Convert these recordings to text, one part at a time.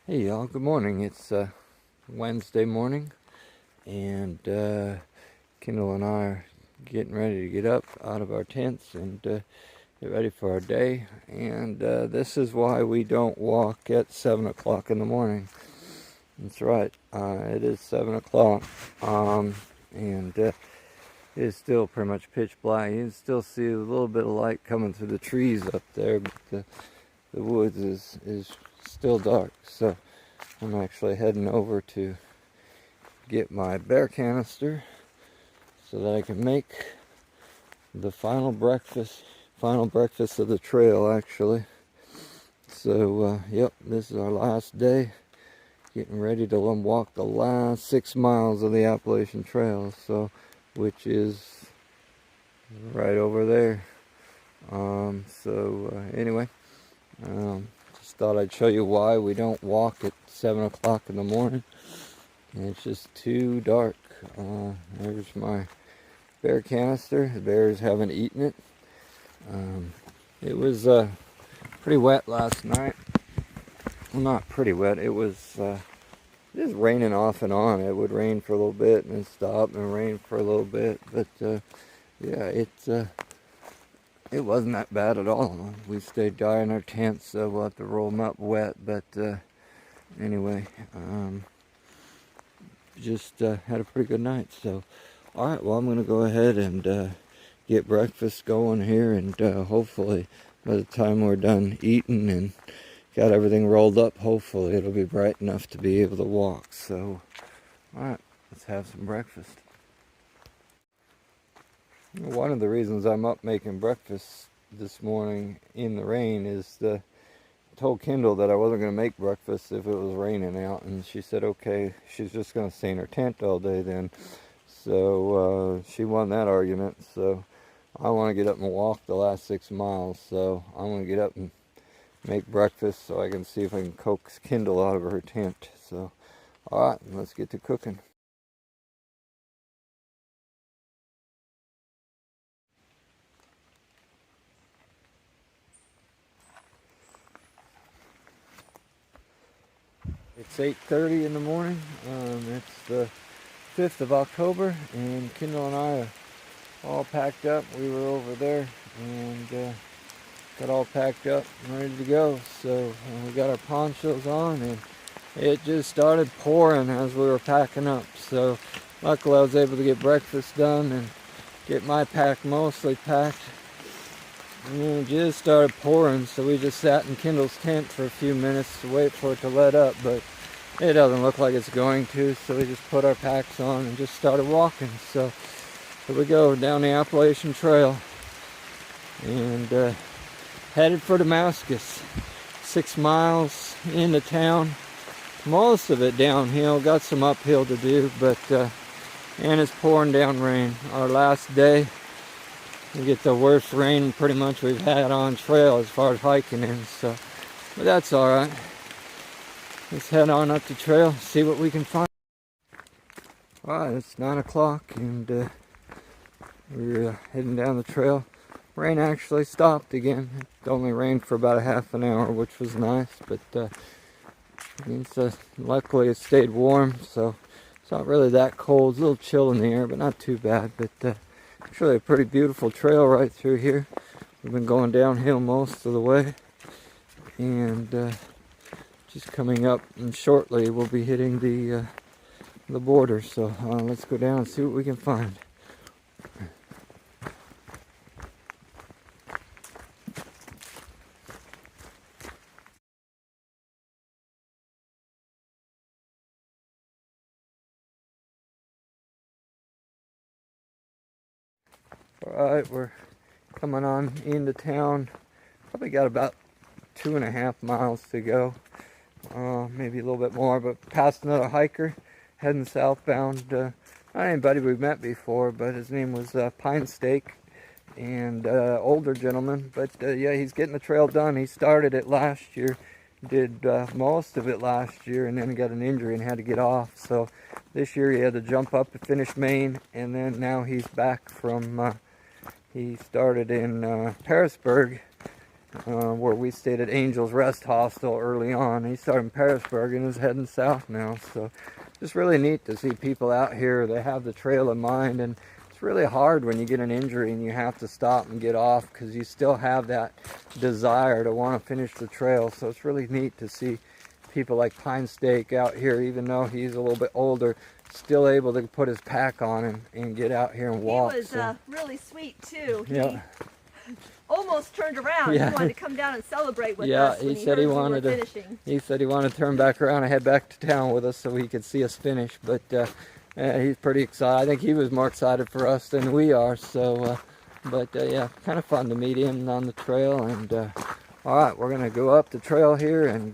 Hey y'all, good morning. It's Wednesday morning, and Kendall and I are getting ready to get up out of our tents and get ready for our day. And this is why we don't walk at 7 o'clock in the morning. That's right, it is 7 o'clock, and it is still pretty much pitch black. You can still see a little bit of light coming through the trees up there, but the woods is still dark. So I'm actually heading over to get my bear canister so that I can make the final breakfast of the trail, actually. So yep, this is our last day, getting ready to walk the last 6 miles of the Appalachian Trail, so which is right over there. Anyway, just thought I'd show you why we don't walk at 7 o'clock in the morning. And it's just too dark. There's my bear canister. The bears haven't eaten it. It was pretty wet last night. Well, not pretty wet. It was just raining off and on. It would rain for a little bit and then stop and rain for a little bit. But yeah, it wasn't that bad at all. We stayed dry in our tents, so we'll have to roll them up wet. But anyway, just had a pretty good night. So alright, well, I'm going to go ahead and get breakfast going here, and hopefully by the time we're done eating and got everything rolled up, hopefully it'll be bright enough to be able to walk. So alright, let's have some breakfast. One of the reasons I'm up making breakfast this morning in the rain is I told Kendall that I wasn't going to make breakfast if it was raining out, and she said okay, she's just going to stay in her tent all day then. So she won that argument. So I want to get up and walk the last 6 miles, so I'm going to get up and make breakfast so I can see if I can coax Kendall out of her tent. So alright, let's get to cooking. It's 8:30 in the morning. It's the 5th of October, and Kendall and I are all packed up. We were over there and got all packed up and ready to go. So we got our ponchos on, and it just started pouring as we were packing up. So luckily I was able to get breakfast done and get my pack mostly packed. And then it just started pouring, so we just sat in Kendall's tent for a few minutes to wait for it to let up, but it doesn't look like it's going to, so we just put our packs on and just started walking. So here we go down the Appalachian Trail and headed for Damascus. 6 miles into town, most of it downhill, got some uphill to do, but and it's pouring down rain. Our last day, we get the worst rain pretty much we've had on trail as far as hiking is, so but that's alright. Let's head on up the trail, see what we can find. Alright, it's 9 o'clock and we're heading down the trail. Rain actually stopped again. It only rained for about a half an hour, which was nice, but luckily it stayed warm, so it's not really that cold. It's a little chill in the air, but not too bad. But it's really a pretty beautiful trail right through here. We've been going downhill most of the way, and just coming up, and shortly we'll be hitting the border. So let's go down and see what we can find. Alright, we're coming on into town. Probably got about 2.5 miles to go. Maybe a little bit more, but past another hiker heading southbound. Not anybody we've met before, but his name was Pine Steak, and older gentleman, but yeah, he's getting the trail done. He started it last year, did most of it last year, and then got an injury and had to get off. So this year he had to jump up to finish Maine, and then now he's back from he started in Harrisburg where we stayed at Angel's Rest Hostel early on. He started in Parisburg and is heading south now. So just really neat to see people out here. They have the trail in mind, and it's really hard when you get an injury and you have to stop and get off, because you still have that desire to want to finish the trail. So it's really neat to see people like Pine Steak out here, even though he's a little bit older, still able to put his pack on and get out here and walk. He was really sweet too. Yeah. He almost turned around. Yeah. He wanted to come down and celebrate with yeah, us. he said he wanted to. Finishing. He said he wanted to turn back around and head back to town with us so he could see us finish. But he's pretty excited. I think he was more excited for us than we are. So, yeah, kind of fun to meet him on the trail. And all right, we're gonna go up the trail here and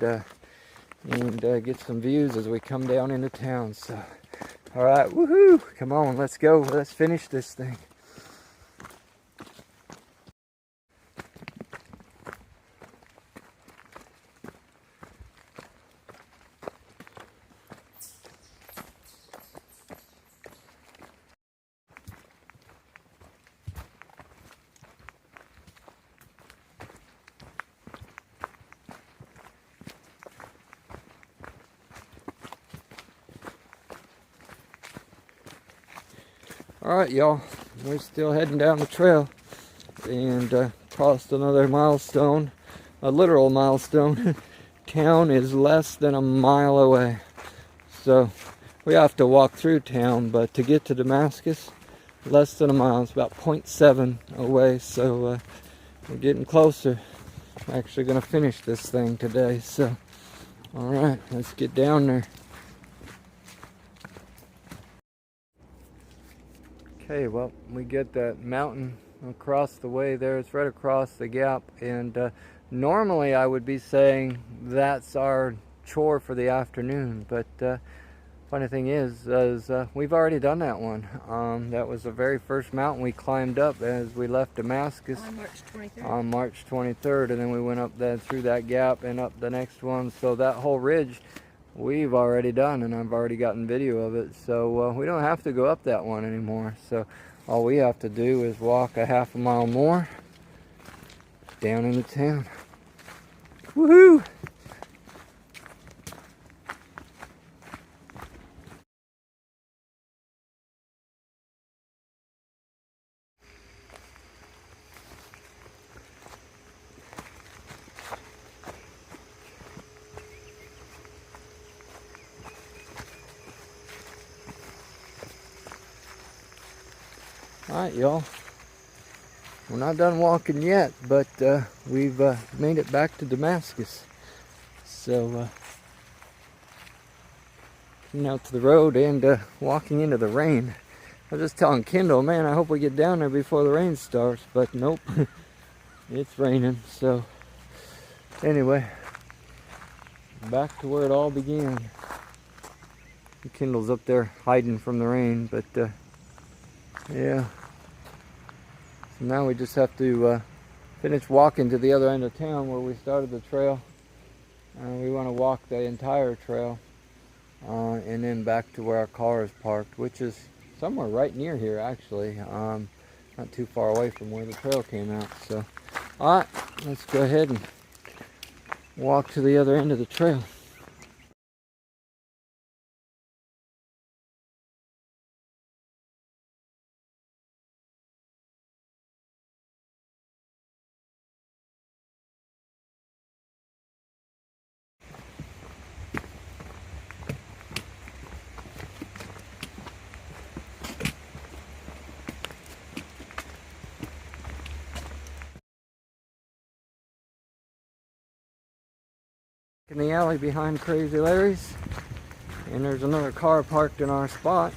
get some views as we come down into town. So, all right, woohoo! Come on, let's go. Let's finish this thing. Alright, y'all, we're still heading down the trail and crossed another milestone, a literal milestone. Town is less than a mile away, so we have to walk through town, but to get to Damascus, less than a mile. It's about 0.7 away, so we're getting closer. I'm actually going to finish this thing today, so alright, let's get down there. Okay, well, we get that mountain across the way there. It's right across the gap, and normally I would be saying that's our chore for the afternoon, but funny thing is we've already done that one. That was the very first mountain we climbed up as we left Damascus On March 23rd. on March 23rd, and then we went up then through that gap and up the next one. So that whole ridge we've already done, and I've already gotten video of it, so we don't have to go up that one anymore. So all we have to do is walk a half a mile more down into town. Woohoo! Alright, y'all, we're not done walking yet, but we've made it back to Damascus. So coming out to the road and walking into the rain. I was just telling Kendall, man, I hope we get down there before the rain starts, but nope. It's raining. So anyway, back to where it all began. Kendall's up there hiding from the rain, but yeah. So now we just have to finish walking to the other end of town where we started the trail. We want to walk the entire trail and then back to where our car is parked, which is somewhere right near here actually. Not too far away from where the trail came out. So, alright, let's go ahead and walk to the other end of the trail. In the alley behind Crazy Larry's, and there's another car parked in our spot,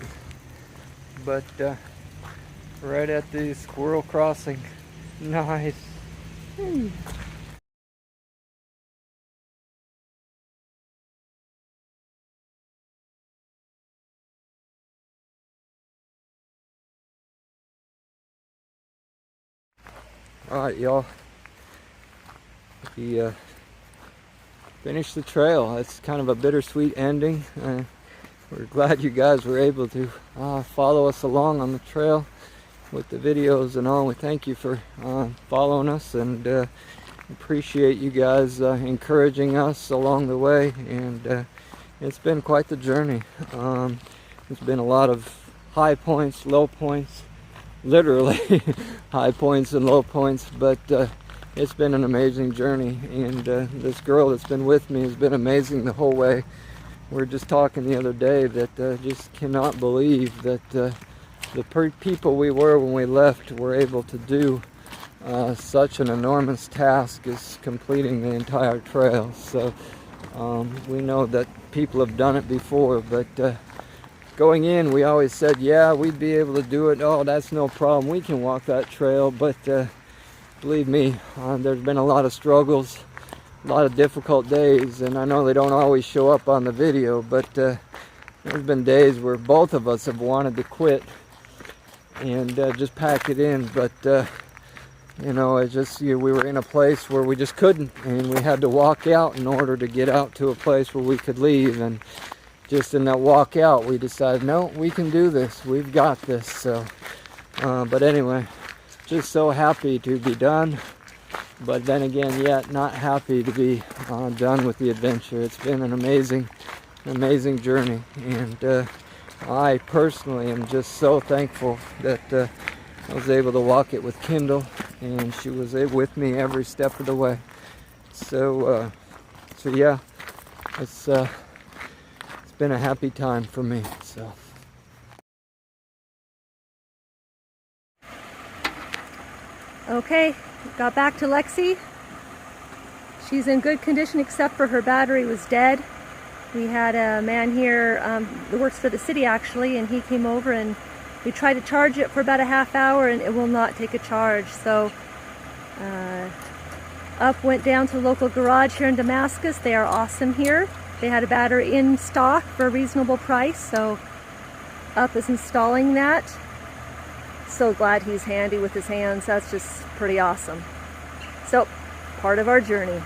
but right at the squirrel crossing. Nice. Alright, y'all, we finished the trail. It's kind of a bittersweet ending. We're glad you guys were able to follow us along on the trail with the videos and all. We thank you for following us, and Appreciate you guys encouraging us along the way, and it's been quite the journey. It's been a lot of high points, low points, literally high points and low points, but it's been an amazing journey, and this girl that's been with me has been amazing the whole way. We were just talking the other day that just cannot believe that the people we were when we left were able to do such an enormous task as completing the entire trail. So we know that people have done it before, but going in we always said, yeah, we'd be able to do it. Oh, that's no problem, we can walk that trail. But believe me, there's been a lot of struggles, a lot of difficult days, and I know they don't always show up on the video, but there's been days where both of us have wanted to quit and just pack it in, but you know, it's just, we were in a place where we just couldn't, and we had to walk out in order to get out to a place where we could leave. And just in that walk out, we decided, no, we can do this, we've got this. So but anyway, just so happy to be done, but then again, yet not happy to be done with the adventure. It's been an amazing journey, and I personally am just so thankful that I was able to walk it with Kendall, and she was with me every step of the way. So yeah, it's been a happy time for me. So. Okay, got back to Lexi. She's in good condition except for her battery was dead. We had a man here that works for the city actually, and he came over and we tried to charge it for about a half hour and it will not take a charge. So went down to the local garage here in Damascus. They are awesome here. They had a battery in stock for a reasonable price, so Up is installing that. So glad he's handy with his hands. That's just pretty awesome. So, part of our journey.